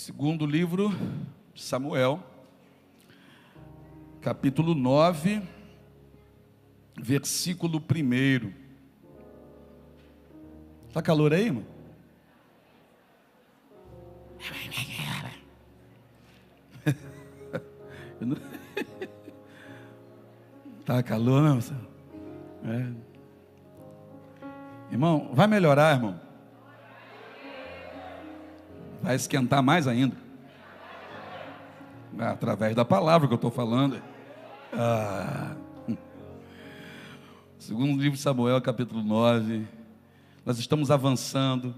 Segundo livro de Samuel, capítulo 9, versículo 1. Está calor aí, irmão? Está calor, não? É. Irmão, vai melhorar, irmão. Vai esquentar mais ainda. Através da palavra que eu estou falando. Segundo livro de Samuel, capítulo 9. Nós estamos avançando.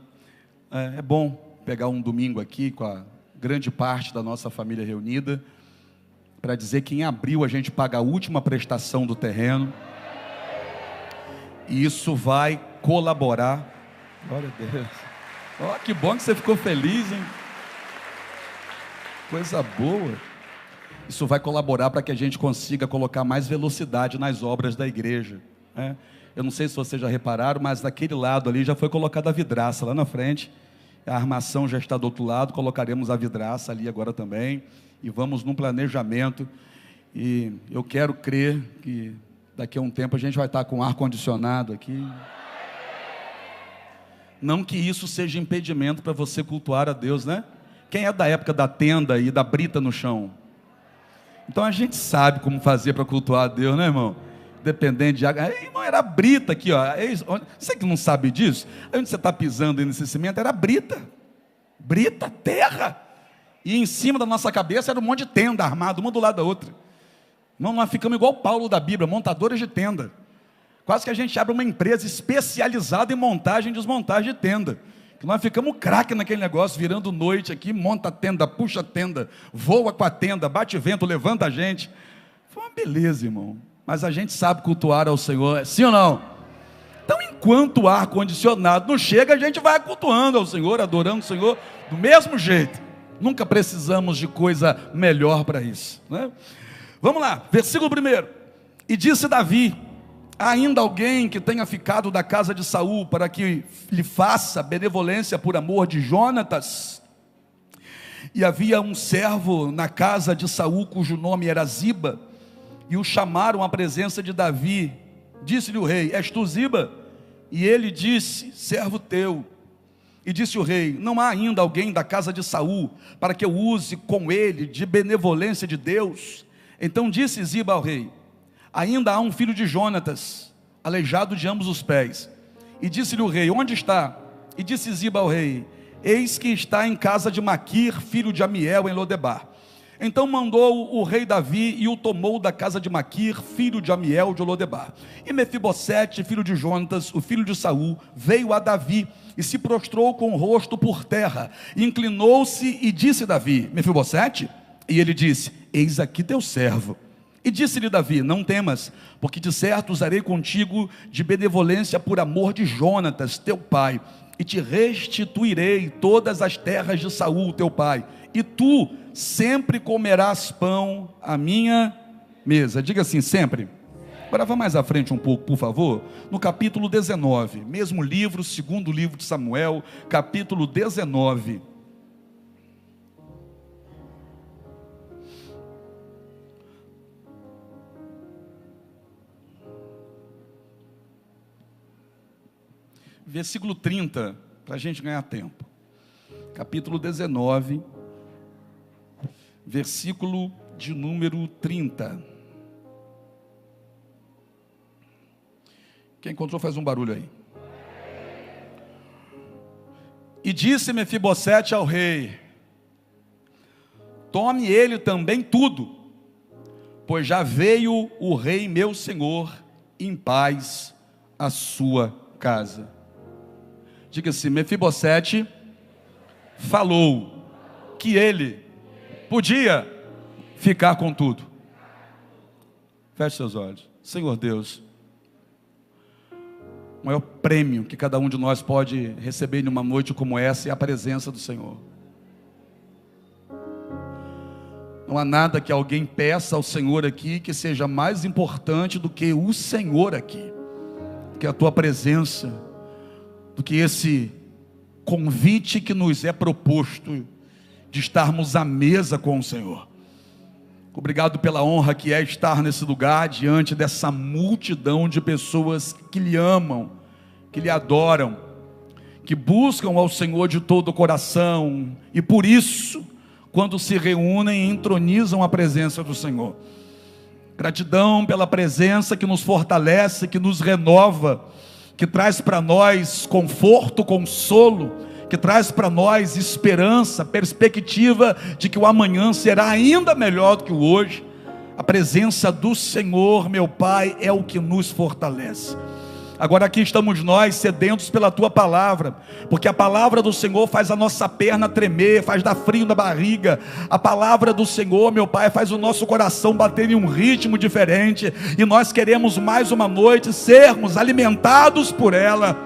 É bom pegar um domingo aqui com a grande parte da nossa família reunida, para dizer que em abril a gente paga a última prestação do terreno. E isso vai colaborar. Glória a Deus. Que bom que você ficou feliz, hein? Coisa boa. Isso vai colaborar para que a gente consiga colocar mais velocidade nas obras da igreja, né? Eu não sei se vocês já repararam, mas daquele lado ali já foi colocada a vidraça lá na frente. A armação já está do outro lado, colocaremos a vidraça ali agora também. E vamos num planejamento. E eu quero crer que daqui a um tempo a gente vai estar com ar-condicionado aqui. Não que isso seja impedimento para você cultuar a Deus, né? Quem é da época da tenda e da brita no chão? Então a gente sabe como fazer para cultuar a Deus, né, irmão? Dependendo de água. Irmão, era brita aqui, ó. Você que não sabe disso? Aí onde você está pisando aí nesse cimento era brita. Brita, terra. E em cima da nossa cabeça era um monte de tenda armada, uma do lado da outra. Irmão, nós ficamos igual Paulo da Bíblia, montadores de tenda. Quase que a gente abre uma empresa especializada em montagem e desmontagem de tenda. Que nós ficamos craque naquele negócio, virando noite aqui, monta a tenda, puxa a tenda, voa com a tenda, bate vento, levanta a gente. Foi uma beleza, irmão. Mas a gente sabe cultuar ao Senhor, sim ou não? Então, enquanto o ar-condicionado não chega, a gente vai cultuando ao Senhor, adorando o Senhor do mesmo jeito. Nunca precisamos de coisa melhor para isso, né? Vamos lá, versículo 1. E disse Davi: há ainda alguém que tenha ficado da casa de Saul para que lhe faça benevolência por amor de Jonatas? E havia um servo na casa de Saul cujo nome era Ziba, e o chamaram à presença de Davi. Disse-lhe o rei: és tu Ziba? E ele disse: servo teu. E disse o rei: não há ainda alguém da casa de Saul para que eu use com ele de benevolência de Deus? Então disse Ziba ao rei: ainda há um filho de Jonatas, aleijado de ambos os pés. E disse-lhe o rei: onde está? E disse Ziba ao rei: eis que está em casa de Maquir, filho de Amiel, em Lodebar. Então mandou o rei Davi e o tomou da casa de Maquir, filho de Amiel, de Lodebar. E Mefibosete, filho de Jonatas, o filho de Saul, veio a Davi e se prostrou com o rosto por terra. Inclinou-se e disse Davi: Mefibosete? E ele disse: eis aqui teu servo. E disse-lhe Davi: não temas, porque de certo usarei contigo de benevolência por amor de Jonatas, teu pai, e te restituirei todas as terras de Saul, teu pai, e tu sempre comerás pão à minha mesa. Diga assim: sempre. Agora vá mais à frente um pouco, por favor. No capítulo 19, mesmo livro, segundo livro de Samuel, capítulo 19. Versículo 30, para a gente ganhar tempo. Capítulo 19, versículo de número 30. Quem encontrou faz um barulho aí. E disse Mefibosete ao rei: tome ele também tudo, pois já veio o rei meu senhor em paz à sua casa. Diga assim: Mefibosete falou que ele podia ficar com tudo. Feche seus olhos. Senhor Deus, o maior prêmio que cada um de nós pode receber numa noite como essa é a presença do Senhor. Não há nada que alguém peça ao Senhor aqui que seja mais importante do que o Senhor aqui, do que a tua presença, do que esse convite que nos é proposto de estarmos à mesa com o Senhor. Obrigado pela honra que é estar nesse lugar, diante dessa multidão de pessoas que lhe amam, que lhe adoram, que buscam ao Senhor de todo o coração, e por isso, quando se reúnem, entronizam a presença do Senhor. Gratidão pela presença que nos fortalece, que nos renova, que traz para nós conforto, consolo, que traz para nós esperança, perspectiva de que o amanhã será ainda melhor do que o hoje. A presença do Senhor, meu Pai, é o que nos fortalece. Agora aqui estamos nós, sedentos pela Tua palavra, porque a palavra do Senhor faz a nossa perna tremer, faz dar frio na barriga. A palavra do Senhor, meu Pai, faz o nosso coração bater em um ritmo diferente, e nós queremos mais uma noite sermos alimentados por ela.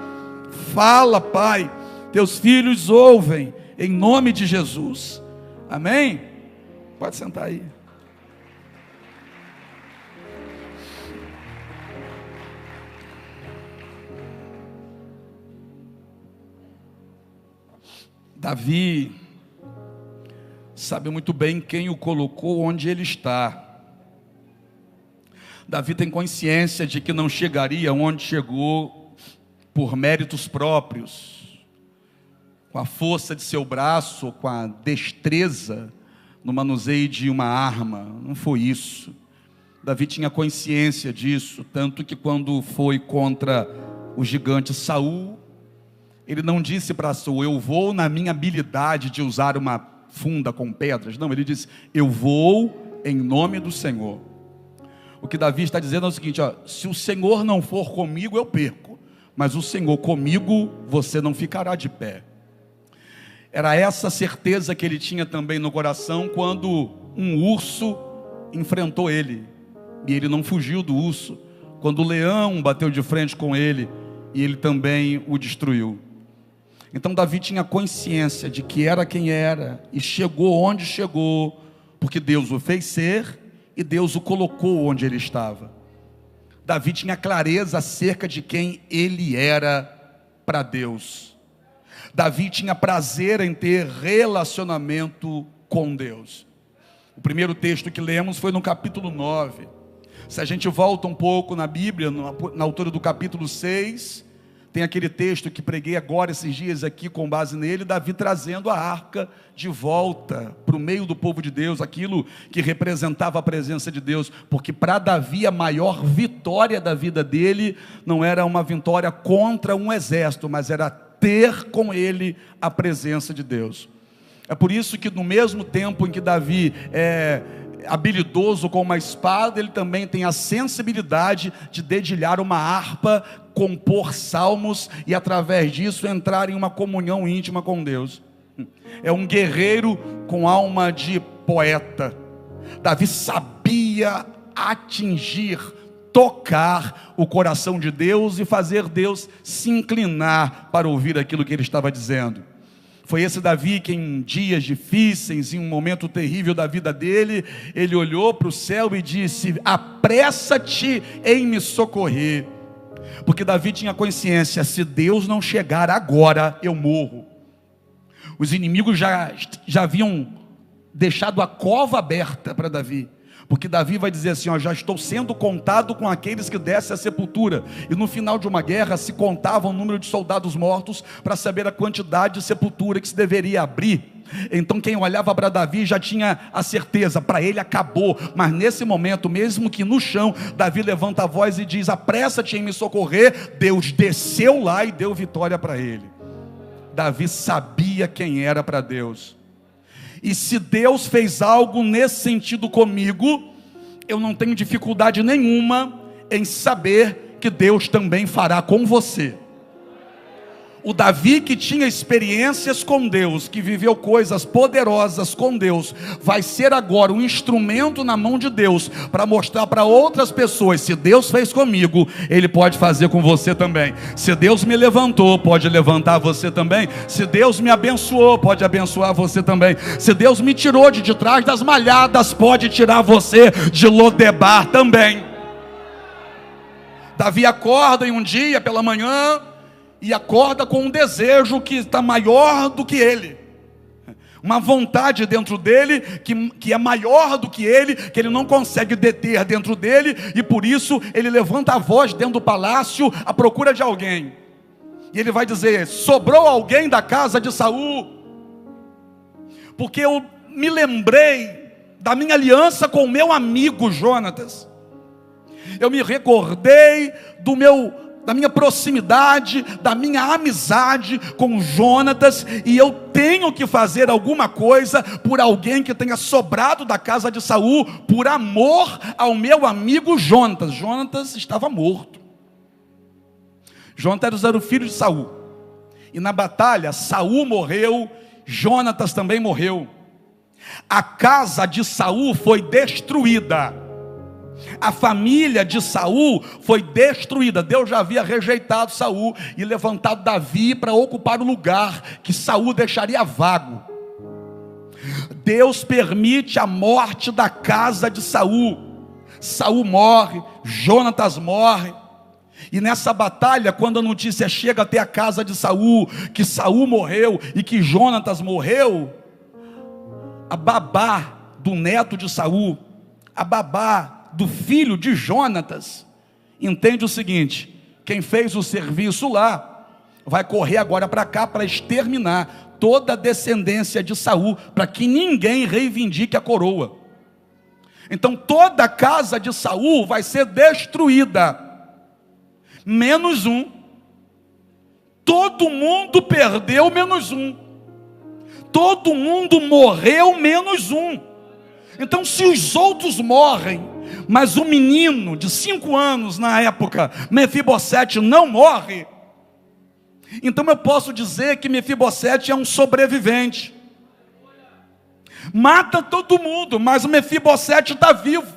Fala, Pai, Teus filhos ouvem, em nome de Jesus, amém? Pode sentar aí. Davi sabe muito bem quem o colocou onde ele está. Davi tem consciência de que não chegaria onde chegou por méritos próprios, com a força de seu braço, com a destreza no manuseio de uma arma. Não foi isso. Davi tinha consciência disso, tanto que quando foi contra o gigante Saul, ele não disse para Saul: eu vou na minha habilidade de usar uma funda com pedras. Não, ele disse: eu vou em nome do Senhor. O que Davi está dizendo é o seguinte: se o Senhor não for comigo, eu perco, mas o Senhor comigo, você não ficará de pé. Era essa certeza que ele tinha também no coração quando um urso enfrentou ele, e ele não fugiu do urso. Quando o leão bateu de frente com ele, e ele também o destruiu. Então Davi tinha consciência de que era quem era, e chegou onde chegou, porque Deus o fez ser, e Deus o colocou onde ele estava. Davi tinha clareza acerca de quem ele era para Deus. Davi tinha prazer em ter relacionamento com Deus. O primeiro texto que lemos foi no capítulo 9. Se a gente volta um pouco na Bíblia, na altura do capítulo 6, tem aquele texto que preguei agora esses dias aqui, com base nele, Davi trazendo a arca de volta para o meio do povo de Deus, aquilo que representava a presença de Deus, porque para Davi a maior vitória da vida dele não era uma vitória contra um exército, mas era ter com ele a presença de Deus. É por isso que no mesmo tempo em que Davi é habilidoso com uma espada, ele também tem a sensibilidade de dedilhar uma harpa, compor salmos e através disso entrar em uma comunhão íntima com Deus. É um guerreiro com alma de poeta. Davi sabia atingir, tocar o coração de Deus e fazer Deus se inclinar para ouvir aquilo que ele estava dizendo. Foi esse Davi que em dias difíceis, em um momento terrível da vida dele, ele olhou para o céu e disse: apressa-te em me socorrer. Porque Davi tinha consciência: se Deus não chegar agora, eu morro. Os inimigos já haviam deixado a cova aberta para Davi, porque Davi vai dizer assim: já estou sendo contado com aqueles que descem à sepultura. E no final de uma guerra se contava o número de soldados mortos para saber a quantidade de sepultura que se deveria abrir. Então quem olhava para Davi já tinha a certeza: para ele acabou. Mas nesse momento, mesmo que no chão, Davi levanta a voz e diz: apressa-te em me socorrer. Deus desceu lá e deu vitória para ele. Davi sabia quem era para Deus. E se Deus fez algo nesse sentido comigo, eu não tenho dificuldade nenhuma em saber que Deus também fará com você. O Davi que tinha experiências com Deus, que viveu coisas poderosas com Deus, vai ser agora um instrumento na mão de Deus, para mostrar para outras pessoas: se Deus fez comigo, Ele pode fazer com você também. Se Deus me levantou, pode levantar você também. Se Deus me abençoou, pode abençoar você também. Se Deus me tirou de trás das malhadas, pode tirar você de Lodebar também. Davi acorda em um dia pela manhã, e acorda com um desejo que está maior do que ele. uma vontade dentro dele que é maior do que ele não consegue deter dentro dele, e por isso ele levanta a voz dentro do palácio à procura de alguém. E ele vai dizer: sobrou alguém da casa de Saul? Porque eu me lembrei da minha aliança com o meu amigo Jonatas. Eu me recordei da minha proximidade, da minha amizade com Jonatas, e eu tenho que fazer alguma coisa por alguém que tenha sobrado da casa de Saul, por amor ao meu amigo Jonatas. Jonatas estava morto. Jonatas era o filho de Saul, e na batalha Saul morreu, Jonatas também morreu. A casa de Saul foi destruída. A família de Saul foi destruída. Deus já havia rejeitado Saul e levantado Davi para ocupar o lugar que Saul deixaria vago. Deus permite a morte da casa de Saul. Saul morre, Jonatas morre. E nessa batalha, quando a notícia chega até a casa de Saul, que Saul morreu e que Jonatas morreu, a babá do neto de Saul, a babá do filho de Jonatas, entende o seguinte: quem fez o serviço lá, vai correr agora para cá para exterminar toda a descendência de Saul, para que ninguém reivindique a coroa. Então toda a casa de Saul vai ser destruída, menos um. Todo mundo perdeu menos um. Todo mundo morreu menos um. Então se os outros morrem, mas o menino de 5 anos na época, Mefibosete, não morre, então eu posso dizer que Mefibosete é um sobrevivente. Mata todo mundo, mas o Mefibosete está vivo.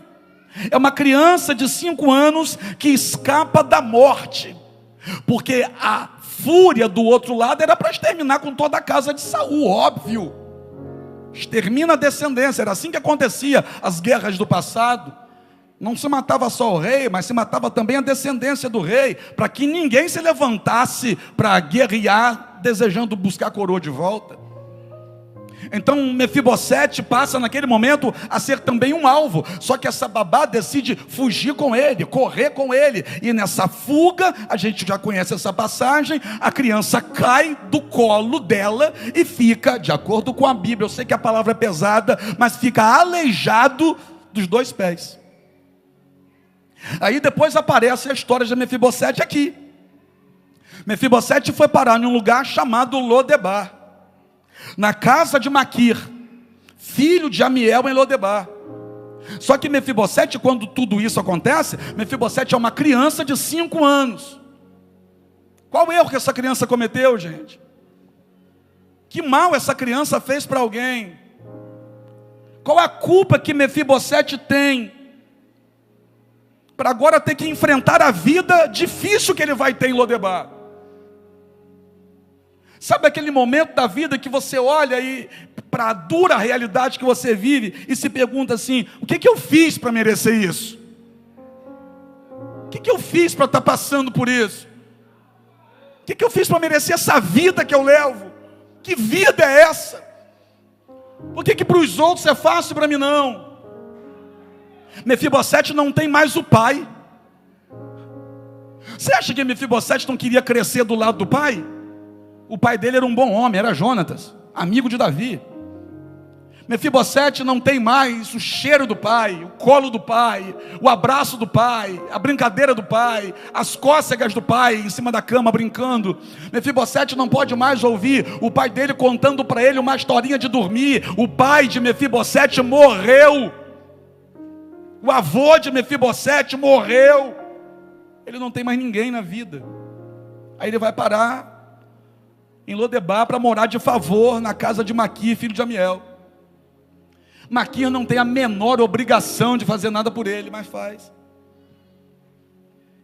É uma criança de 5 anos que escapa da morte, porque a fúria do outro lado era para exterminar com toda a casa de Saul, óbvio. Extermina a descendência, era assim que acontecia as guerras do passado. Não se matava só o rei, mas se matava também a descendência do rei, para que ninguém se levantasse para guerrear, desejando buscar a coroa de volta. Então Mefibosete passa naquele momento a ser também um alvo. Só que essa babá decide fugir com ele, correr com ele. E nessa fuga, a gente já conhece essa passagem, a criança cai do colo dela e fica, de acordo com a Bíblia, eu sei que a palavra é pesada, mas fica aleijado dos 2 pés. Aí depois aparece a história de Mefibosete aqui. Mefibosete foi parar em um lugar chamado Lodebar, na casa de Maquir, filho de Amiel em Lodebar. Só que Mefibosete, quando tudo isso acontece, Mefibosete é uma criança de 5 anos. Qual erro que essa criança cometeu, gente? Que mal essa criança fez para alguém? Qual a culpa que Mefibosete tem para agora ter que enfrentar a vida difícil que ele vai ter em Lodebar? Sabe aquele momento da vida que você olha e para a dura realidade que você vive e se pergunta assim: o que eu fiz para merecer isso? O que eu fiz para estar passando por isso? O que eu fiz para merecer essa vida que eu levo? Que vida é essa? Por que para os outros é fácil, para mim não? Mefibosete não tem mais o pai. Você acha que Mefibosete não queria crescer do lado do pai? O pai dele era um bom homem, era Jonatas, amigo de Davi. Mefibosete não tem mais o cheiro do pai, o colo do pai, o abraço do pai, a brincadeira do pai, as cócegas do pai em cima da cama brincando. Mefibosete não pode mais ouvir o pai dele contando para ele uma historinha de dormir. O pai de Mefibosete morreu. O avô de Mefibosete morreu. Ele não tem mais ninguém na vida. Aí ele vai parar em Lodebar para morar de favor na casa de Maquir, filho de Amiel. Maquir não tem a menor obrigação de fazer nada por ele, mas faz.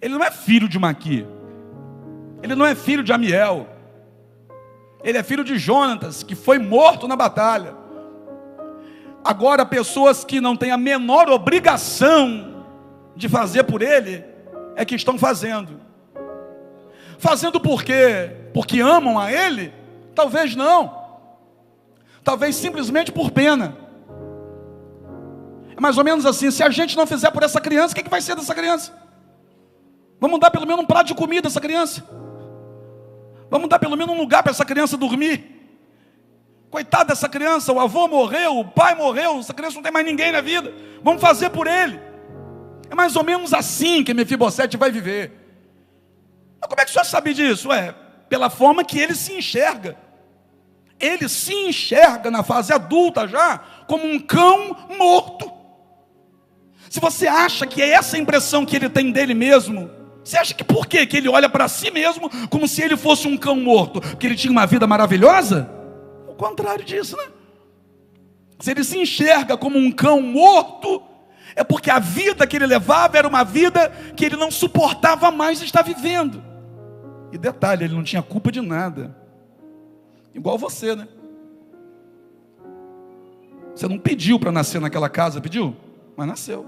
Ele não é filho de Maquir. Ele não é filho de Amiel. Ele é filho de Jonatas, que foi morto na batalha. Agora, pessoas que não têm a menor obrigação de fazer por ele, é que estão fazendo. Fazendo por quê? Porque amam a ele? Talvez não. talvez simplesmente por pena. É mais ou menos assim: se a gente não fizer por essa criança, o que vai ser dessa criança? Vamos dar pelo menos um prato de comida a essa criança. Vamos dar pelo menos um lugar para essa criança dormir. Coitada dessa criança, o avô morreu, o pai morreu, essa criança não tem mais ninguém na vida. Vamos fazer por ele. É mais ou menos assim que Mefibosete vai viver. Mas como é que o senhor sabe disso? Pela forma que ele se enxerga. Ele se enxerga na fase adulta já como um cão morto. Se você acha que é essa a impressão que ele tem dele mesmo, você acha que por quê? Que ele olha para si mesmo como se ele fosse um cão morto? Porque ele tinha uma vida maravilhosa? O contrário disso, né? Se ele se enxerga como um cão morto, é porque a vida que ele levava era uma vida que ele não suportava mais estar vivendo. E detalhe, ele não tinha culpa de nada. Igual você, né? Você não pediu para nascer naquela casa, pediu? Mas nasceu.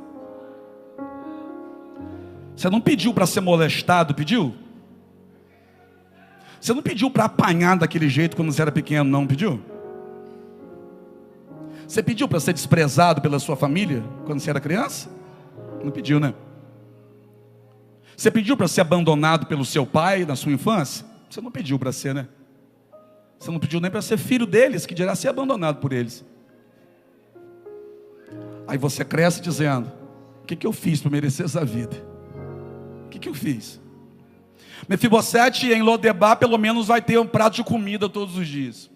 Você não pediu para ser molestado, pediu? Você não pediu para apanhar daquele jeito quando você era pequeno, não pediu? Você pediu para ser desprezado pela sua família quando você era criança? Não pediu, né? Você pediu para ser abandonado pelo seu pai na sua infância? Você não pediu para ser, né? Você não pediu nem para ser filho deles, que dirá ser abandonado por eles. Aí você cresce dizendo: o que eu fiz para merecer essa vida? O que eu fiz? Mefibosete em Lodebar pelo menos vai ter um prato de comida todos os dias.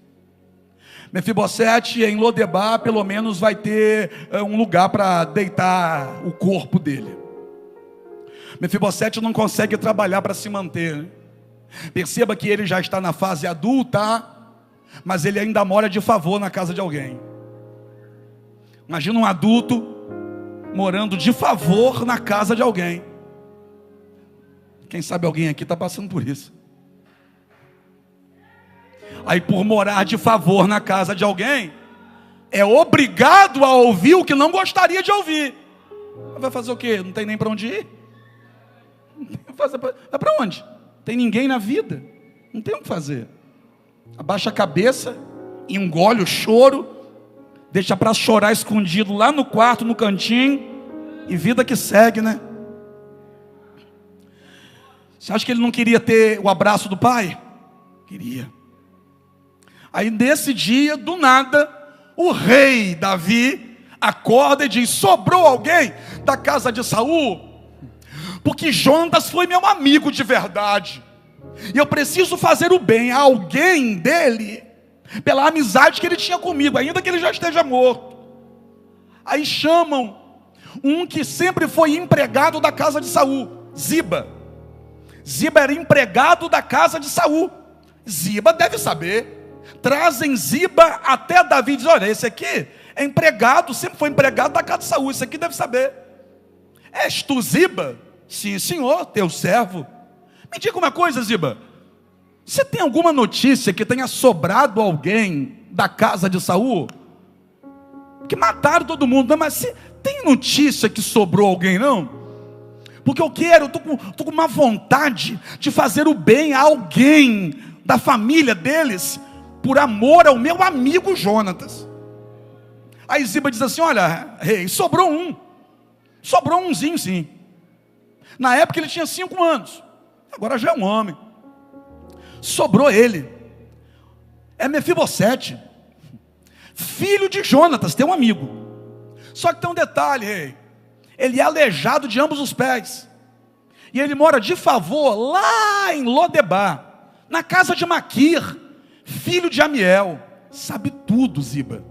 Mefibosete em Lodebar pelo menos vai ter um lugar para deitar o corpo dele. Mefibosete não consegue trabalhar para se manter. Perceba que ele já está na fase adulta, mas ele ainda mora de favor na casa de alguém. Imagina um adulto morando de favor na casa de alguém. Quem sabe alguém aqui está passando por isso. Aí, por morar de favor na casa de alguém, é obrigado a ouvir o que não gostaria de ouvir. Vai fazer o quê? Não tem nem para onde ir? Vai para onde? Tem ninguém na vida, não tem o que fazer. Abaixa a cabeça, engole o choro, deixa para chorar escondido lá no quarto, no cantinho, e vida que segue, né? Você acha que ele não queria ter o abraço do pai? Queria. Aí nesse dia, do nada, o rei Davi acorda e diz: sobrou alguém da casa de Saul? Porque Jonatas foi meu amigo de verdade, e eu preciso fazer o bem a alguém dele, pela amizade que ele tinha comigo, ainda que ele já esteja morto. Aí chamam um que sempre foi empregado da casa de Saul, Ziba. Ziba era empregado da casa de Saul. Ziba deve saber. Trazem Ziba até Davi e diz: olha, esse aqui é empregado, sempre foi empregado da casa de Saul, esse aqui deve saber. És tu Ziba? Sim, senhor, teu servo. Me diga uma coisa, Ziba, você tem alguma notícia que tenha sobrado alguém da casa de Saul? Que mataram todo mundo, mas se tem notícia que sobrou alguém, não? Porque eu quero, estou com uma vontade de fazer o bem a alguém da família deles, por amor ao meu amigo Jonatas. Aí Ziba diz assim: olha, rei, sobrou umzinho sim. Na época ele tinha 5 anos, agora já é um homem. Sobrou ele, é Mefibosete, filho de Jonatas, teu amigo. Só que tem um detalhe, rei: ele é aleijado de ambos os pés, e ele mora de favor lá em Lodebar, na casa de Maquir, filho de Amiel. Sabe tudo, Ziba.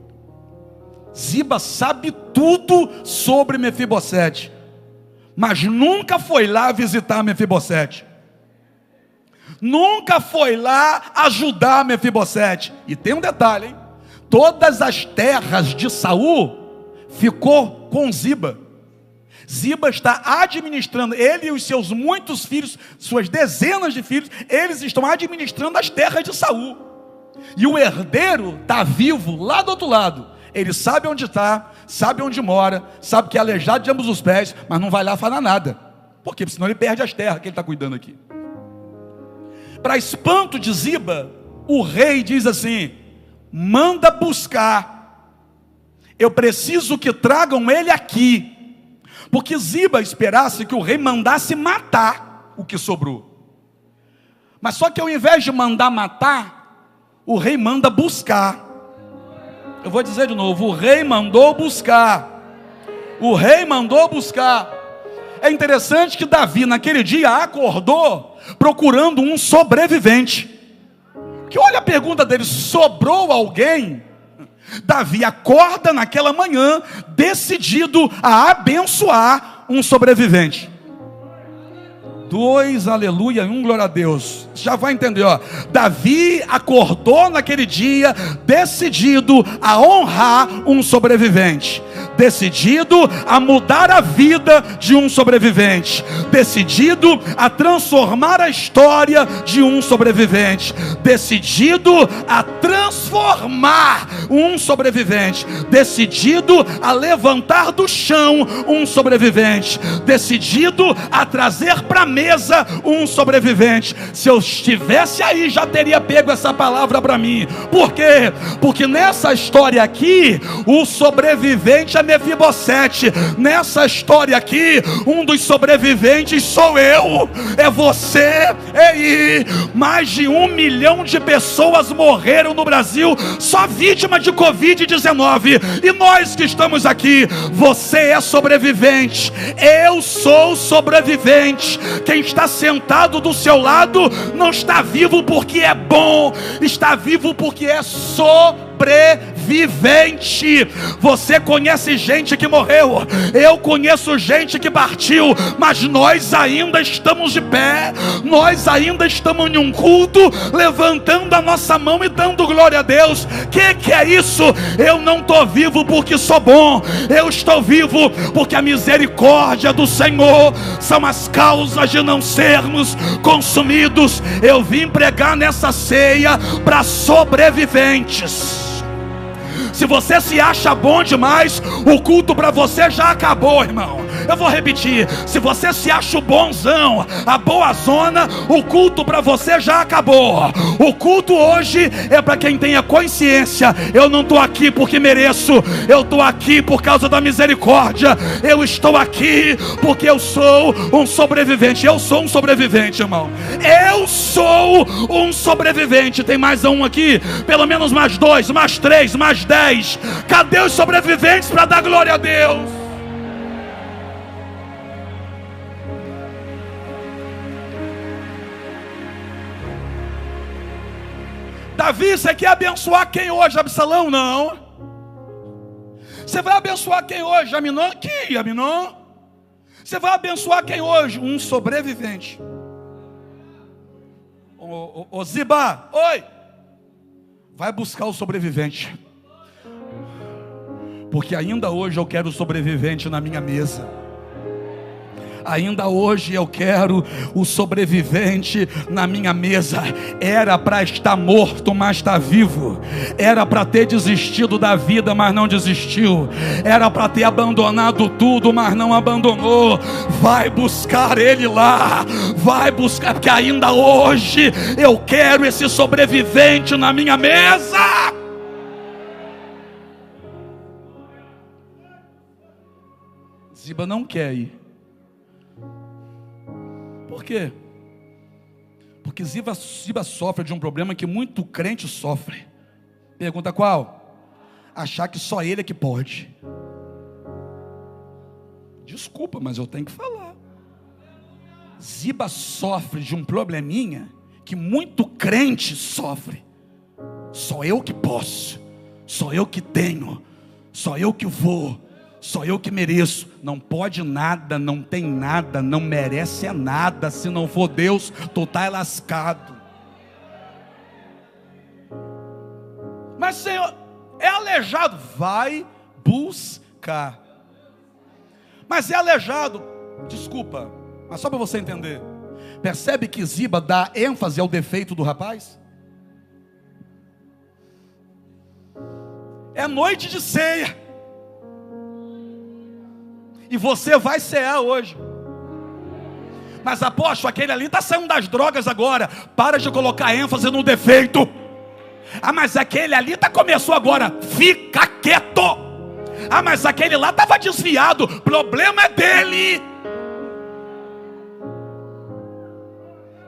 Ziba sabe tudo sobre Mefibosete, mas nunca foi lá visitar Mefibosete, nunca foi lá ajudar Mefibosete. E tem um detalhe, hein? Todas as terras de Saul ficou com Ziba. Ziba está administrando, ele e os seus muitos filhos, suas dezenas de filhos, eles estão administrando as terras de Saul. E o herdeiro está vivo lá do outro lado. Ele sabe onde está, sabe onde mora, sabe que é aleijado de ambos os pés, mas não vai lá falar nada. Por quê? Porque senão ele perde as terras que ele está cuidando aqui. Para espanto de Ziba, o rei diz assim: manda buscar. Eu preciso que tragam ele aqui. Porque Ziba esperasse que o rei mandasse matar o que sobrou. Mas só que ao invés de mandar matar, o rei manda buscar. Eu vou dizer de novo, o rei mandou buscar. O rei mandou buscar. É interessante que Davi naquele dia acordou procurando um sobrevivente. Que olha a pergunta dele, sobrou alguém? Davi acorda naquela manhã decidido a abençoar um sobrevivente. 2, aleluia, 1, glória a Deus. Já vai entender, ó. Davi acordou naquele dia decidido a honrar um sobrevivente, decidido a mudar a vida de um sobrevivente, decidido a transformar a história de um sobrevivente, decidido a transformar um sobrevivente, decidido a levantar do chão um sobrevivente, decidido a trazer para a mesa um sobrevivente. Se eu estivesse aí, já teria pego essa palavra para mim. Por quê? Porque nessa história aqui, o sobrevivente é Mefibosete. Nessa história aqui, um dos sobreviventes sou eu, é você. Ei, mais de 1 milhão de pessoas morreram no Brasil, só vítima de Covid-19. E nós que estamos aqui, você é sobrevivente, eu sou sobrevivente. Quem está sentado do seu lado não está vivo porque é bom, está vivo porque é sobrevivente. Você conhece gente que morreu, eu conheço gente que partiu, mas nós ainda estamos de pé, nós ainda estamos em um culto, levantando a nossa mão e dando glória a Deus. Que é isso? Eu não estou vivo porque sou bom, eu estou vivo porque a misericórdia do Senhor são as causas de não sermos consumidos. Eu vim pregar nessa ceia para sobreviventes. Se você se acha bom demais, o culto para você já acabou, irmão. Eu vou repetir, se você se acha o bonzão, a boa zona, o culto para você já acabou. O culto hoje é para quem tenha consciência. Eu não estou aqui porque mereço, eu estou aqui por causa da misericórdia. Eu estou aqui porque eu sou um sobrevivente. Eu sou um sobrevivente, irmão. Eu sou um sobrevivente. Tem mais um aqui? Pelo menos mais 2, mais 3, mais 10. Cadê os sobreviventes para dar glória a Deus? Davi, você quer abençoar quem hoje? Absalão? Não. Você vai abençoar quem hoje? Aminon? Que Aminon? Você vai abençoar quem hoje? Um sobrevivente. Ô Ziba, oi. Vai buscar o sobrevivente. Porque ainda hoje eu quero sobrevivente na minha mesa. Ainda hoje eu quero o sobrevivente na minha mesa. Era para estar morto, mas está vivo. Era para ter desistido da vida, mas não desistiu. Era para ter abandonado tudo, mas não abandonou. Vai buscar ele lá. Vai buscar, porque ainda hoje eu quero esse sobrevivente na minha mesa. Ziba não quer ir. Por quê? Porque Ziba sofre de um problema que muito crente sofre. Pergunta qual? Achar que só ele é que pode. Desculpa, mas eu tenho que falar. Ziba sofre de um probleminha que muito crente sofre. Só eu que posso, só eu que tenho, só eu que vou, só eu que mereço. Não pode nada, não tem nada, não merece nada. Se não for Deus, tu tá lascado. Mas Senhor, é aleijado, vai buscar. Mas é aleijado, desculpa, mas só para você entender. Percebe que Ziba dá ênfase ao defeito do rapaz? É noite de ceia. E você vai cear hoje. Mas apóstolo, aquele ali está saindo das drogas agora. Para de colocar ênfase no defeito. Ah, mas aquele ali começou agora. Fica quieto. Ah, mas aquele lá estava desviado. Problema é dele.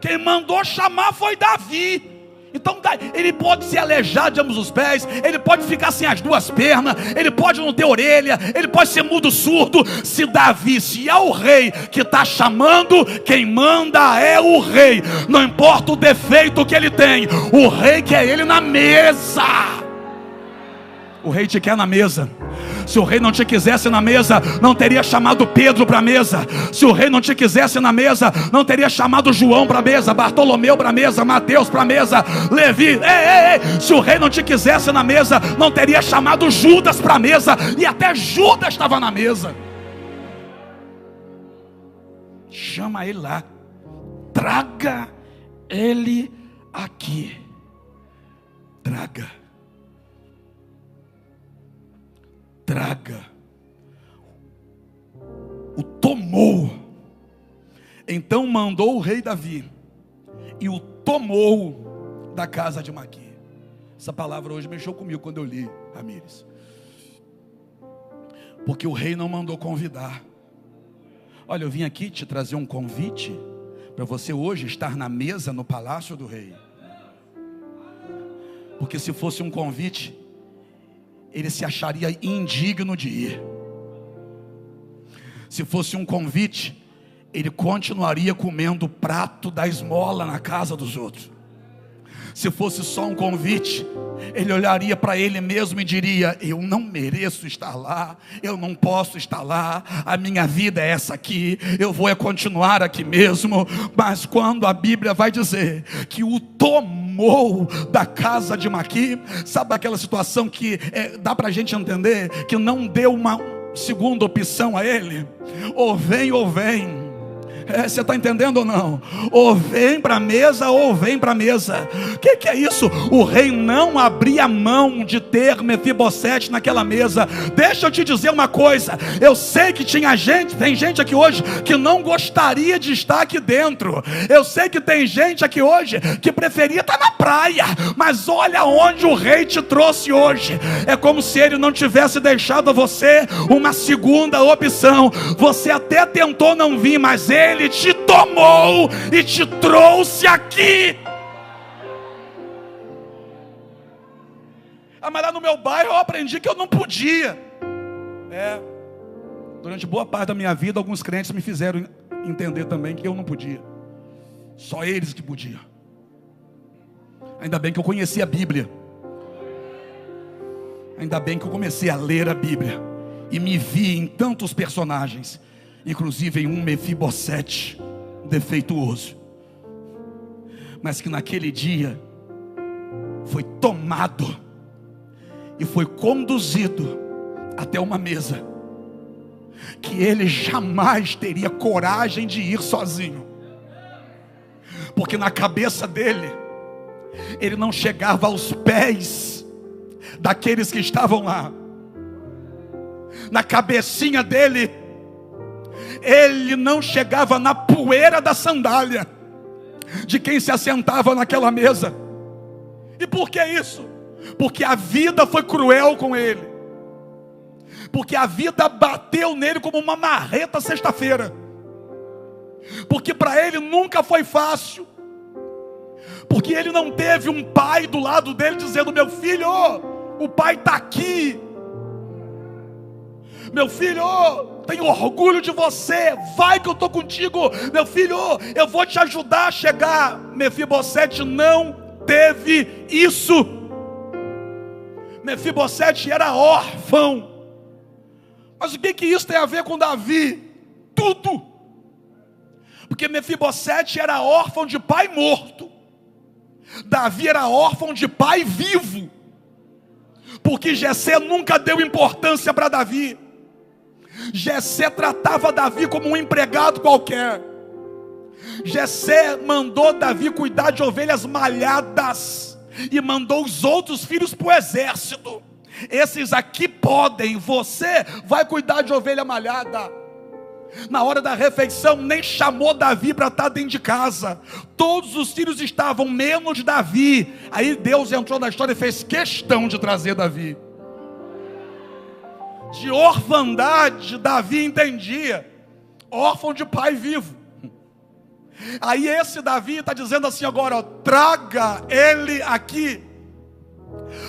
Quem mandou chamar foi Davi. Então ele pode ser aleijado de ambos os pés, ele pode ficar sem as duas pernas, ele pode não ter orelha, ele pode ser mudo, surdo. Se Davi, se é o rei que está chamando, quem manda é o rei. Não importa o defeito que ele tem, o rei quer ele na mesa. O rei te quer na mesa. Se o rei não te quisesse na mesa, não teria chamado Pedro para a mesa. Se o rei não te quisesse na mesa, não teria chamado João para a mesa, Bartolomeu para a mesa, Mateus para a mesa, Levi. Se o rei não te quisesse na mesa, não teria chamado Judas para a mesa. E até Judas estava na mesa. Chama ele lá. Traga ele aqui. Traga. O tomou. Então mandou o rei Davi e o tomou da casa de Maqui. Essa palavra hoje mexeu comigo quando eu li, Ramires. Porque o rei não mandou convidar. Olha, eu vim aqui te trazer um convite para você hoje estar na mesa no palácio do rei. Porque se fosse um convite, ele se acharia indigno de ir. Se fosse um convite, ele continuaria comendo o prato da esmola na casa dos outros. Se fosse só um convite, ele olharia para ele mesmo e diria: eu não mereço estar lá, eu não posso estar lá, a minha vida é essa aqui, eu vou continuar aqui mesmo. Mas quando a Bíblia vai dizer que o tomou da casa de Maqui, sabe aquela situação que dá para a gente entender que não deu uma segunda opção a ele? Ou vem ou vem. Você está entendendo ou não? Ou vem para a mesa ou vem para a mesa. O que é isso? O rei não abria mão de ter Mefibosete naquela mesa. Deixa eu te dizer uma coisa. Eu sei que tem gente aqui hoje que não gostaria de estar aqui dentro. Eu sei que tem gente aqui hoje que preferia estar na praia. Mas olha onde o rei te trouxe hoje. É como se ele não tivesse deixado a você uma segunda opção. Você até tentou não vir, mas ele te tomou e te trouxe aqui. Mas lá no meu bairro eu aprendi que eu não podia. Durante boa parte da minha vida, alguns crentes me fizeram entender também que eu não podia. Só eles que podiam. Ainda bem que eu conheci a Bíblia. Ainda bem que eu comecei a ler a Bíblia e me vi em tantos personagens, inclusive em um Mefibosete defeituoso, mas que naquele dia foi tomado e foi conduzido até uma mesa que ele jamais teria coragem de ir sozinho, porque na cabeça dele, ele não chegava aos pés daqueles que estavam lá. Na cabecinha dele, ele não chegava na poeira da sandália de quem se assentava naquela mesa. E por que isso? Porque a vida foi cruel com ele. Porque a vida bateu nele como uma marreta sexta-feira. Porque para ele nunca foi fácil. Porque ele não teve um pai do lado dele dizendo: meu filho, o pai está aqui. Meu filho, tenho orgulho de você, vai que eu estou contigo. Meu filho, eu vou te ajudar a chegar. Mefibosete não teve isso. Mefibosete era órfão. Mas o que isso tem a ver com Davi? Tudo. Porque Mefibosete era órfão de pai morto. Davi era órfão de pai vivo. Porque Jessé nunca deu importância para Davi. Jessé tratava Davi como um empregado qualquer. Jessé mandou Davi cuidar de ovelhas malhadas e mandou os outros filhos para o exército. Esses aqui podem, você vai cuidar de ovelha malhada. Na hora da refeição, nem chamou Davi para estar dentro de casa. Todos os filhos estavam, menos Davi. Aí Deus entrou na história e fez questão de trazer Davi. De orfandade, Davi entendia. Órfão de pai vivo. Aí esse Davi está dizendo assim agora, ó, traga ele aqui.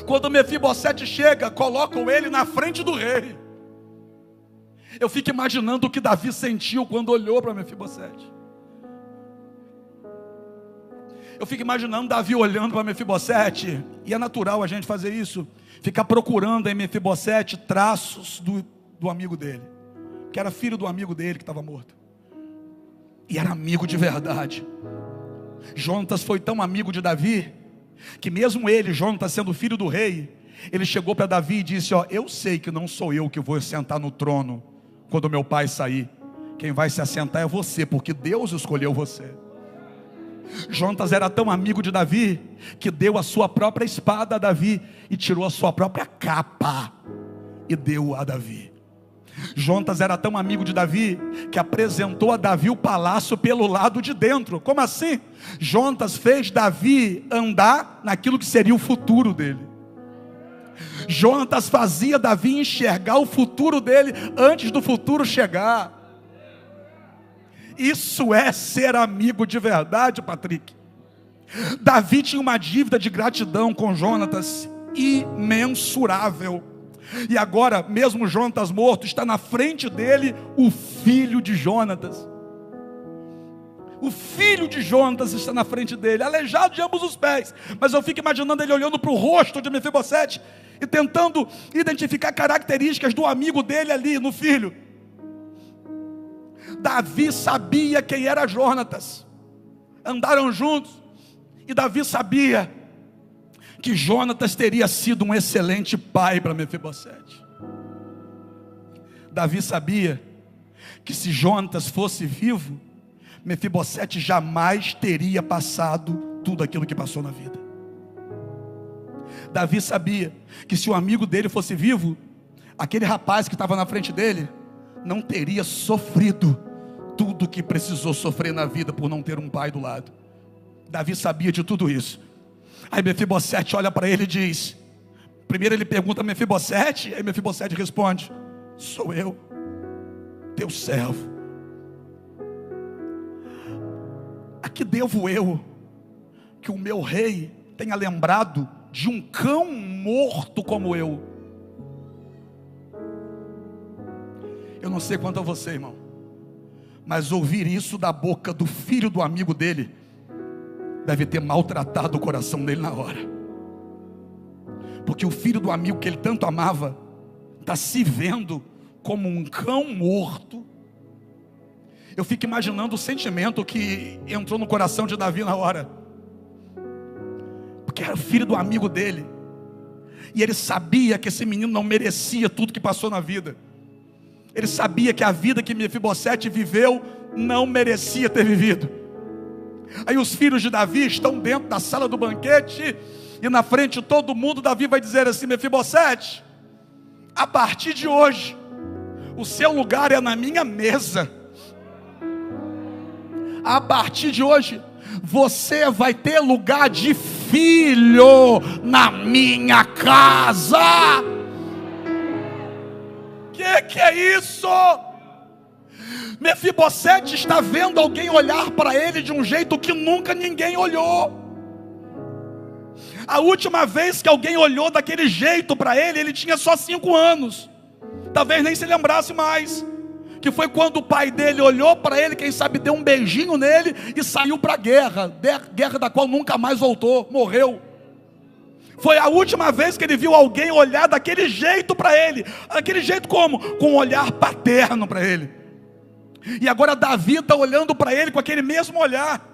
Quando Mefibosete chega, colocam ele na frente do rei. Eu fico imaginando o que Davi sentiu quando olhou para Mefibosete. Eu fico imaginando Davi olhando para Mefibosete. E é natural a gente fazer isso. Ficar procurando em Mefibosete traços do amigo dele. Que era filho do amigo dele que estava morto. E era amigo de verdade. Jonatas foi tão amigo de Davi, que mesmo ele, Jonatas, sendo filho do rei, ele chegou para Davi e disse, ó, eu sei que não sou eu que vou sentar no trono quando meu pai sair. Quem vai se assentar é você, porque Deus escolheu você. Jonatas era tão amigo de Davi, que deu a sua própria espada a Davi, e tirou a sua própria capa, e deu a Davi. Jonatas era tão amigo de Davi, que apresentou a Davi o palácio pelo lado de dentro. Como assim? Jonatas fez Davi andar naquilo que seria o futuro dele. Jonatas fazia Davi enxergar o futuro dele, antes do futuro chegar. Isso é ser amigo de verdade, Patrick. Davi tinha uma dívida de gratidão com Jonatas, imensurável. E agora, mesmo Jonatas morto, está na frente dele o filho de Jonatas. O filho de Jonatas está na frente dele, aleijado de ambos os pés. Mas eu fico imaginando ele olhando para o rosto de Mefibosete e tentando identificar características do amigo dele ali no filho. Davi sabia quem era Jonatas. Andaram juntos. E Davi sabia que Jonatas teria sido um excelente pai para Mefibosete. Davi sabia que se Jonatas fosse vivo, Mefibosete jamais teria passado tudo aquilo que passou na vida. Davi sabia que se o amigo dele fosse vivo, aquele rapaz que estava na frente dele não teria sofrido tudo que precisou sofrer na vida por não ter um pai do lado. Davi sabia de tudo isso. Aí Mefibosete olha para ele e diz, primeiro ele pergunta a Mefibosete, aí Mefibosete responde, sou eu, teu servo. A que devo eu que o meu rei tenha lembrado de um cão morto como eu? Eu não sei quanto a você, irmão, mas ouvir isso da boca do filho do amigo dele deve ter maltratado o coração dele na hora. Porque o filho do amigo que ele tanto amava está se vendo como um cão morto. Eu fico imaginando o sentimento que entrou no coração de Davi na hora. Porque era filho do amigo dele. E ele sabia que esse menino não merecia tudo que passou na vida. Ele sabia que a vida que Mefibosete viveu não merecia ter vivido. Aí os filhos de Davi estão dentro da sala do banquete, e na frente de todo mundo Davi vai dizer assim, Mefibosete, a partir de hoje o seu lugar é na minha mesa. A partir de hoje você vai ter lugar de filho na minha casa. Que é isso? Mefibosete está vendo alguém olhar para ele de um jeito que nunca ninguém olhou. A última vez que alguém olhou daquele jeito para ele, ele tinha só 5 anos. Talvez nem se lembrasse mais. Que foi quando o pai dele olhou para ele, quem sabe deu um beijinho nele e saiu para a guerra. Guerra da qual nunca mais voltou, morreu. Foi a última vez que ele viu alguém olhar daquele jeito para ele. Daquele jeito como? Com um olhar paterno para ele. E agora Davi está olhando para ele com aquele mesmo olhar.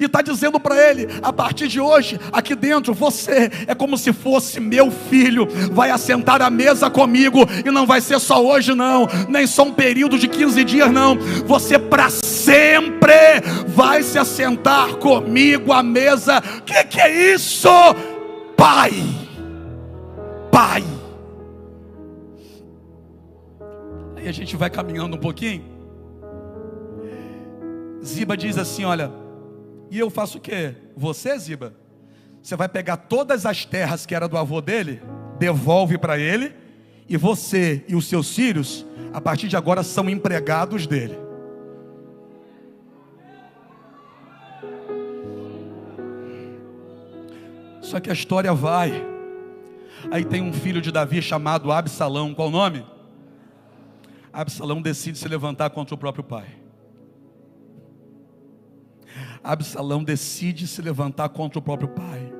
E está dizendo para ele, a partir de hoje, aqui dentro, você é como se fosse meu filho. Vai assentar à mesa comigo. E não vai ser só hoje não, nem só um período de 15 dias não. Você para sempre vai se assentar comigo à mesa. Que é isso? Pai. Pai. Aí a gente vai caminhando um pouquinho. Ziba diz assim: olha, e eu faço o quê? Você, Ziba, você vai pegar todas as terras que era do avô dele, devolve para ele, e você e os seus filhos, a partir de agora, são empregados dele. Só que a história vai. Aí tem um filho de Davi chamado Absalão. Qual o nome? Absalão decide se levantar contra o próprio pai. Absalão decide se levantar contra o próprio pai.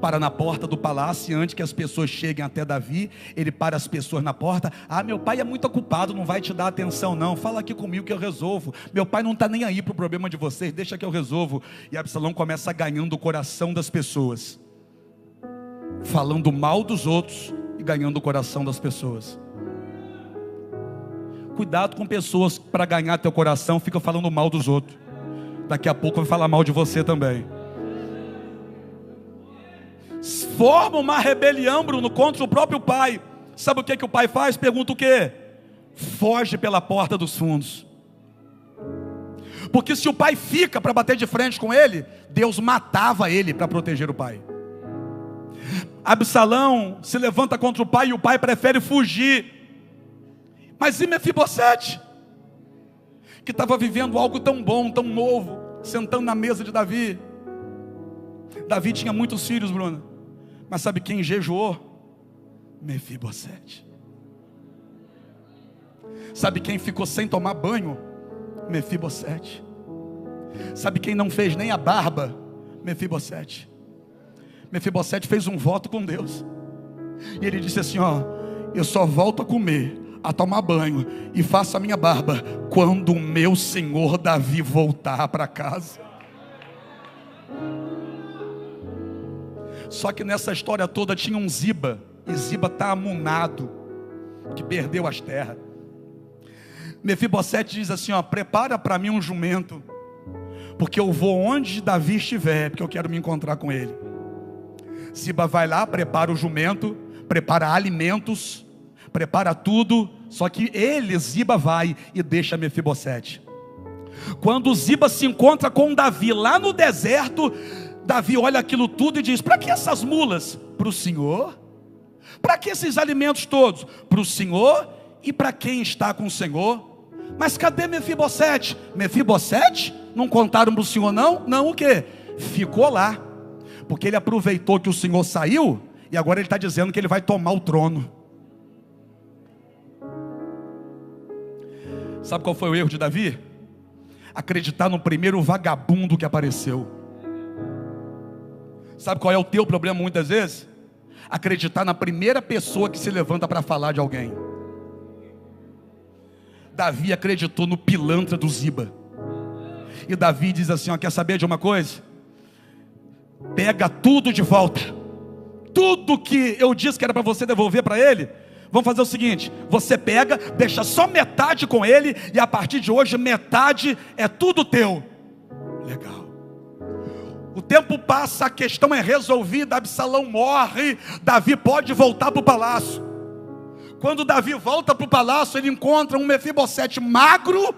Para na porta do palácio, e antes que as pessoas cheguem até Davi, ele para as pessoas na porta. Meu pai é muito ocupado, não vai te dar atenção não, fala aqui comigo que eu resolvo. Meu pai não está nem aí para o problema de vocês, deixa que eu resolvo. E Absalão começa ganhando o coração das pessoas, falando mal dos outros e ganhando o coração das pessoas. Cuidado com pessoas que para ganhar teu coração ficam falando mal dos outros. Daqui a pouco vai falar mal de você também. Forma uma rebelião, Bruno, contra o próprio pai. Sabe o que o pai faz? Pergunta o quê? Foge pela porta dos fundos. Porque se o pai fica para bater de frente com ele, Deus matava ele para proteger o pai. Absalão se levanta contra o pai e o pai prefere fugir. Mas e Mefibosete, que estava vivendo algo tão bom, tão novo, sentando na mesa de Davi. Davi tinha muitos filhos, Bruno, mas sabe quem jejuou? Mefibosete. Sabe quem ficou sem tomar banho? Mefibosete. Sabe quem não fez nem a barba? Mefibosete. Mefibosete fez um voto com Deus, e ele disse assim: eu só volto a comer, a tomar banho e faço a minha barba quando o meu senhor Davi voltar para casa. Só que nessa história toda tinha um Ziba, e Ziba está amunado, que perdeu as terras. Mefibosete diz assim: prepara para mim um jumento, porque eu vou onde Davi estiver, porque eu quero me encontrar com ele. Ziba vai lá, prepara o jumento, prepara alimentos, prepara tudo. Só que ele, Ziba, vai e deixa Mefibosete. Quando Ziba se encontra com Davi lá no deserto, Davi olha aquilo tudo e diz: para que essas mulas? Para o Senhor. Para que esses alimentos todos? Para o Senhor e para quem está com o Senhor. Mas cadê Mefibosete? Mefibosete? Não contaram para o Senhor não? Não, o quê? Ficou lá, porque ele aproveitou que o Senhor saiu, e agora ele está dizendo que ele vai tomar o trono. Sabe qual foi o erro de Davi? Acreditar no primeiro vagabundo que apareceu. Sabe qual é o teu problema muitas vezes? Acreditar na primeira pessoa que se levanta para falar de alguém. Davi acreditou no pilantra do Ziba. E Davi diz assim: quer saber de uma coisa? Pega tudo de volta. Tudo que eu disse que era para você devolver para ele, vamos fazer o seguinte: você pega, deixa só metade com ele, e a partir de hoje metade é tudo teu. Legal. O tempo passa, a questão é resolvida, Absalão morre, Davi pode voltar para o palácio. Quando Davi volta para o palácio, ele encontra um Mefibosete magro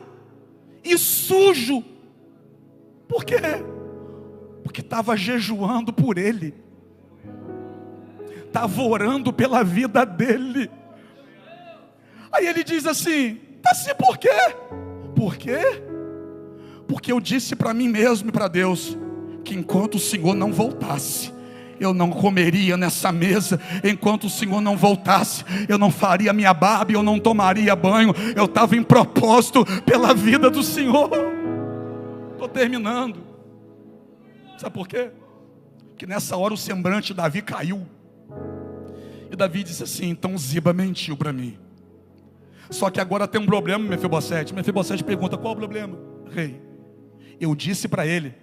e sujo. Por quê? Porque estava jejuando por ele, estava orando pela vida dele. Aí ele diz assim: tá assim por quê? Por quê? Porque eu disse para mim mesmo e para Deus, que enquanto o Senhor não voltasse, eu não comeria nessa mesa. Enquanto o Senhor não voltasse, eu não faria minha barba, eu não tomaria banho. Eu estava em propósito pela vida do Senhor. Estou terminando. Sabe por quê? Porque nessa hora o semblante de Davi caiu. E Davi disse assim: então Ziba mentiu para mim. Só que agora tem um problema, Mefibosete. Mefibosete pergunta: qual o problema? Rei, eu disse para ele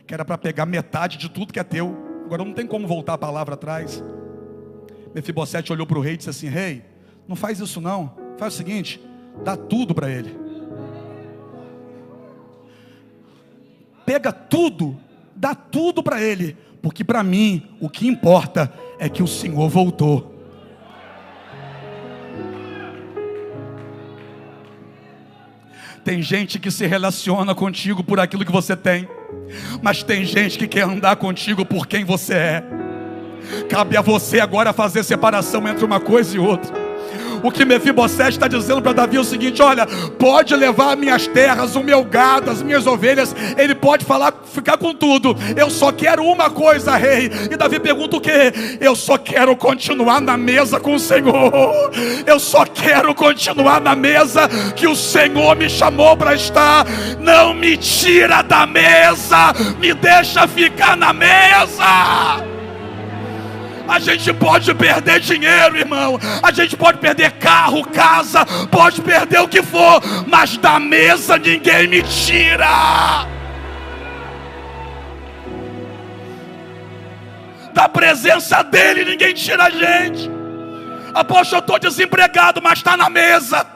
que era para pegar metade de tudo que é teu. Agora não tem como voltar a palavra atrás. Mefibosete olhou para o rei e disse assim: rei, não faz isso não. Faz o seguinte, dá tudo para ele. Pega tudo, dá tudo para ele, porque para mim o que importa é que o Senhor voltou. Tem gente que se relaciona contigo por aquilo que você tem, mas tem gente que quer andar contigo por quem você é. Cabe a você agora fazer separação entre uma coisa e outra. O que Mefibosete está dizendo para Davi é o seguinte: olha, pode levar minhas terras, o meu gado, as minhas ovelhas, ele pode ficar com tudo, eu só quero uma coisa, rei. E Davi pergunta o quê? Eu só quero continuar na mesa com o Senhor. Eu só quero continuar na mesa que o Senhor me chamou para estar. Não me tira da mesa, me deixa ficar na mesa. A gente pode perder dinheiro, irmão, a gente pode perder carro, casa, pode perder o que for, mas da mesa ninguém me tira. Da presença dele ninguém tira a gente. Apóstolo, eu estou desempregado, mas está na mesa.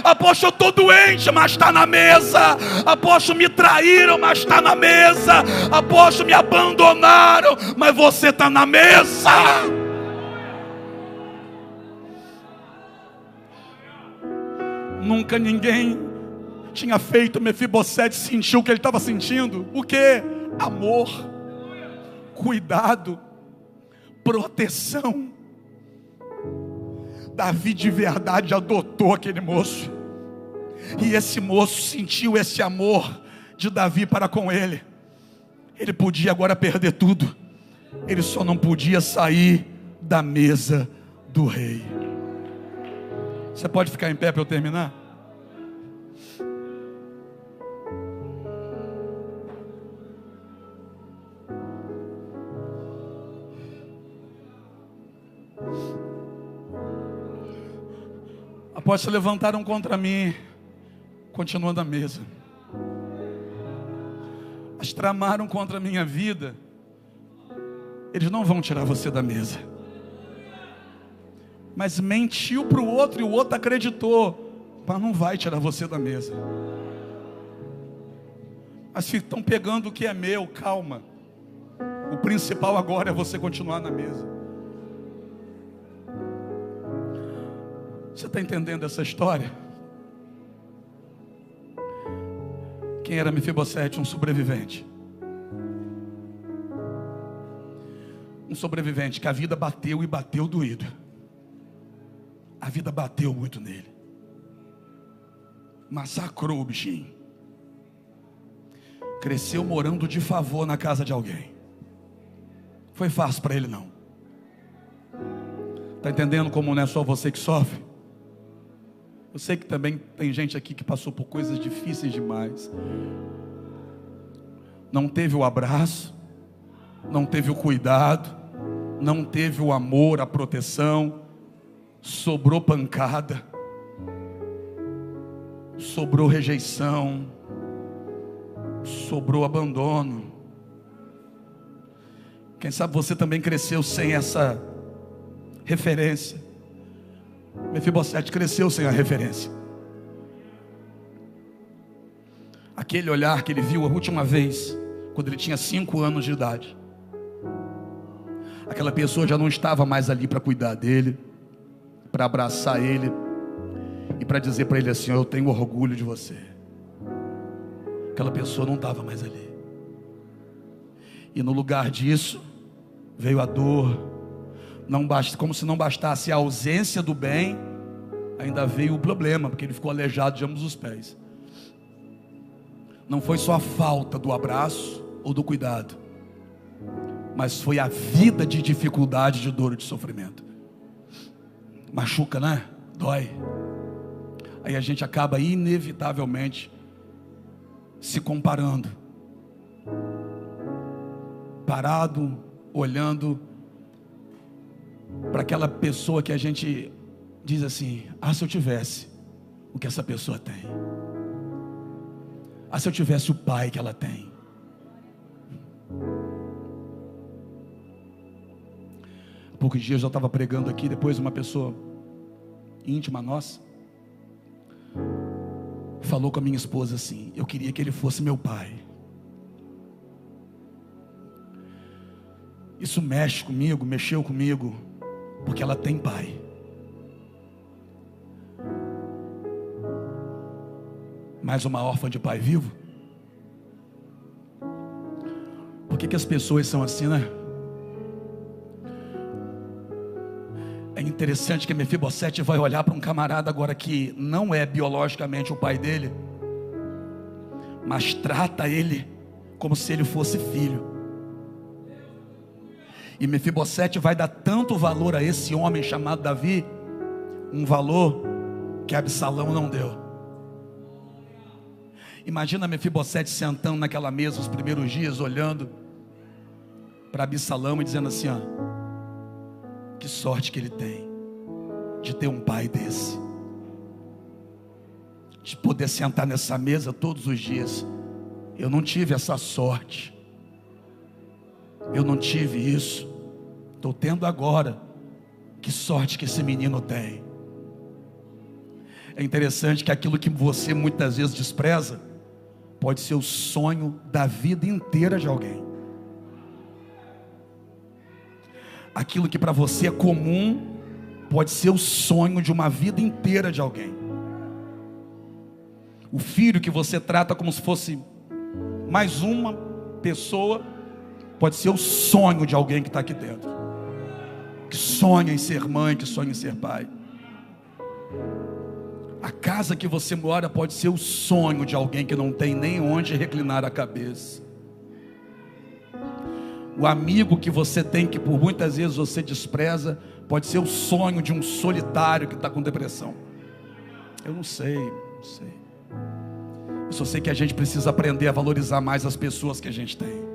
Apóstolo, eu estou doente, mas está na mesa. Apóstolo, me traíram, mas está na mesa. Apóstolo, me abandonaram, mas você está na mesa. Nunca ninguém tinha feito Mefibosete sentir o que ele estava sentindo. O que? Amor, cuidado, proteção. Davi de verdade adotou aquele moço, e esse moço sentiu esse amor de Davi para com ele. Ele podia agora perder tudo, ele só não podia sair da mesa do rei. Você pode ficar em pé para eu terminar? Após se levantaram contra mim, continuando a mesa. Mas tramaram contra a minha vida. Eles não vão tirar você da mesa. Mas mentiu para o outro e o outro acreditou. Mas não vai tirar você da mesa. Mas estão pegando o que é meu, calma. O principal agora é você continuar na mesa. Você está entendendo essa história? Quem era Mefibosete? Um sobrevivente. Um sobrevivente que a vida bateu e bateu doído. A vida bateu muito nele. Massacrou o bichinho. Cresceu morando de favor na casa de alguém. Foi fácil para ele não. Está entendendo como não é só você que sofre? Eu sei que também tem gente aqui que passou por coisas difíceis demais. Não teve o abraço, não teve o cuidado, não teve o amor, a proteção. Sobrou pancada, sobrou rejeição, sobrou abandono. Quem sabe você também cresceu sem essa referência. Mefibosete cresceu sem a referência. Aquele olhar que ele viu a última vez, quando ele tinha 5 anos de idade, aquela pessoa já não estava mais ali para cuidar dele, para abraçar ele e para dizer para ele assim: eu tenho orgulho de você. Aquela pessoa não estava mais ali. E no lugar disso veio a dor. Como se não bastasse a ausência do bem, ainda veio o problema, porque ele ficou aleijado de ambos os pés. Não foi só a falta do abraço ou do cuidado, mas foi a vida de dificuldade, de dor e de sofrimento. Machuca, né? Dói. Aí a gente acaba inevitavelmente se comparando, parado, olhando para aquela pessoa que a gente diz assim: ah, se eu tivesse o que essa pessoa tem, ah, se eu tivesse o pai que ela tem. Há poucos dias eu estava pregando aqui, depois uma pessoa íntima nossa falou com a minha esposa assim: eu queria que ele fosse meu pai. Isso mexe comigo, mexeu comigo, porque ela tem pai. mais uma órfã de pai vivo? Por que as pessoas são assim, né? É interessante que Mefibosete vai olhar para um camarada agora que não é biologicamente o pai dele, mas trata ele como se ele fosse filho. E Mefibosete vai dar tanto valor a esse homem chamado Davi, um valor que Absalão não deu. Imagina Mefibosete sentando naquela mesa os primeiros dias, olhando para Absalão e dizendo assim: ó, que sorte que ele tem de ter um pai desse, de poder sentar nessa mesa todos os dias. Eu não tive essa sorte, eu não tive isso, estou tendo agora. Que sorte que esse menino tem. É interessante que aquilo que você muitas vezes despreza pode ser o sonho da vida inteira de alguém. Aquilo que para você é comum pode ser o sonho de uma vida inteira de alguém. O filho que você trata como se fosse mais uma pessoa pode ser o sonho de alguém que está aqui dentro, que sonha em ser mãe, que sonha em ser pai. A casa que você mora pode ser o sonho de alguém que não tem nem onde reclinar a cabeça. O amigo que você tem, que por muitas vezes você despreza, pode ser o sonho de um solitário que está com depressão. Eu não sei. Eu só sei que a gente precisa aprender a valorizar mais as pessoas que a gente tem.